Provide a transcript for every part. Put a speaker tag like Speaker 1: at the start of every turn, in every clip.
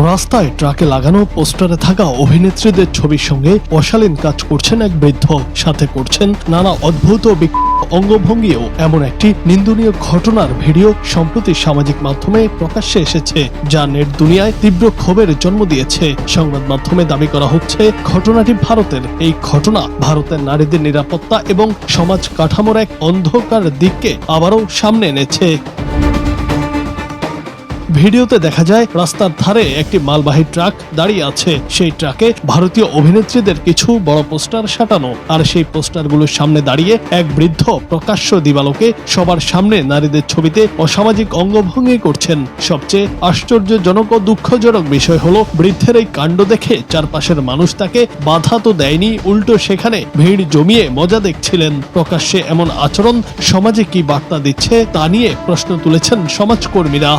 Speaker 1: রাস্তায় ট্রাকে লাগানো পোস্টারে থাকা অভিনেত্রীদের ছবির সঙ্গে অশালীন কাজ করছেন এক বৃদ্ধ, সাথে করছেন নানা অদ্ভুত অঙ্গভঙ্গিও। এমন একটি নিন্দনীয় ঘটনার ভিডিও সম্প্রতি সামাজিক মাধ্যমে প্রকাশ্যে এসেছে, যা নেট দুনিয়ায় তীব্র ক্ষোভের জন্ম দিয়েছে। সংবাদ মাধ্যমে দাবি করা হচ্ছে ঘটনাটি ভারতের। এই ঘটনা ভারতের নারীদের নিরাপত্তা এবং সমাজ কাঠামোর এক অন্ধকার দিককে আবারও সামনে এনেছে। ভিডিওতে দেখা যায় রাস্তার ধারে একটি মালবাহী ট্রাক দাঁড়িয়ে আছে। সেই ট্রাকে ভারতীয় অভিনেত্রীদের কিছু বড় পোস্টার সাঁটানো, আর সেই পোস্টারগুলোর সামনে দাঁড়িয়ে এক বৃদ্ধ প্রকাশ্য দিবালোকে সবার সামনে নারীদের ছবিতে অসামাজিক অঙ্গভঙ্গি করছেন। সবচেয়ে আশ্চর্যজনক ও দুঃখজনক বিষয় হলো, বৃদ্ধের এই কাণ্ড দেখে চারপাশের মানুষ তাকে বাধা তো দেয়নি, উল্টো সেখানে ভিড় জমিয়ে মজা দেখছিলেন। প্রকাশ্যে এমন আচরণ সমাজে কি বার্তা দিচ্ছে তা নিয়ে প্রশ্ন তুলেছেন সমাজকর্মীরা।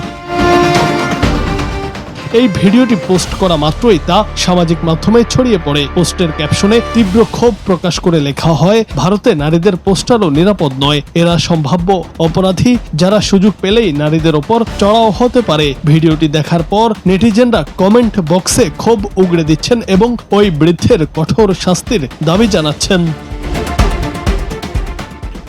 Speaker 1: এই ভিডিওটি পোস্ট করা মাত্রই তা সামাজিক মাধ্যমে ছড়িয়ে পড়ে। পোস্টের ক্যাপশনে তীব্র ক্ষোভ প্রকাশ করে লেখা হয়, ভারতে নারীদের পোস্টারও নিরাপদ নয়, এরা সম্ভাব্য অপরাধী, যারা সুযোগ পেলেই নারীদের ওপর চড়াও হতে পারে। ভিডিওটি দেখার পর নেটিজেনরা কমেন্ট বক্সে ক্ষোভ উগড়ে দিচ্ছেন এবং ওই বৃদ্ধের কঠোর শাস্তির দাবি জানাচ্ছেন।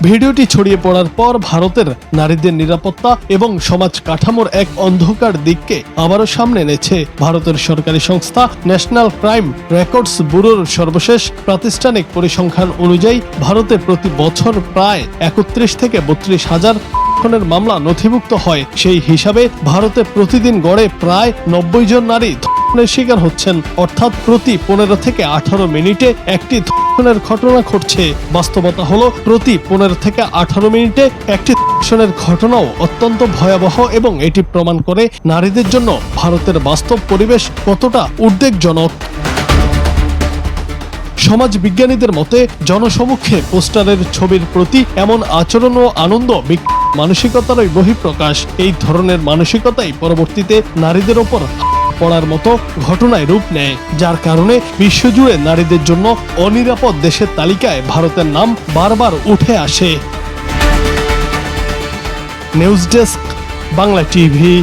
Speaker 1: ভিডিওটি ছড়িয়ে পড়ার পর ভারতের নারীদের নিরাপত্তা এবং সমাজ কাঠামোর এক অন্ধকার দিককে আবারও সামনে এনেছে। ভারতের সরকারি সংস্থা ন্যাশনাল ক্রাইম রেকর্ডস ব্যুরোর সর্বশেষ প্রাতিষ্ঠানিক পরিসংখ্যান অনুযায়ী ভারতে প্রতি বছর প্রায় 31 থেকে 32 হাজার খুনের মামলা নথিভুক্ত হয়। সেই হিসাবে ভারতে প্রতিদিন গড়ে প্রায় 90 জন নারী ধর্ষণের শিকার হচ্ছেন, অর্থাৎ প্রতি 15 থেকে 18 মিনিটে একটি ধর্ষণের ঘটনা ঘটছে। বাস্তবতা হলো, প্রতি 15 থেকে 18 মিনিটে একটি ধর্ষণের ঘটনাও অত্যন্ত ভয়াবহ, এবং এটি প্রমাণ করে নারীদের জন্য ভারতের বাস্তব পরিবেশ কতটা উদ্বেগজনক। সমাজ বিজ্ঞানীদের মতে, জনসমক্ষে পোস্টারের ছবির প্রতি এমন আচরণ ও আনন্দ মানসিকতারই বহিঃপ্রকাশ। এই ধরনের মানসিকতাই পরবর্তীতে নারীদের ওপর পড়ার মতো ঘটনায় রূপ নেয়, যার কারণে বিশ্বজুড়ে নারীদের জন্য অনিরাপদ দেশের তালিকায় ভারতের নাম বারবার উঠে আসে। News desk, Bangla TV.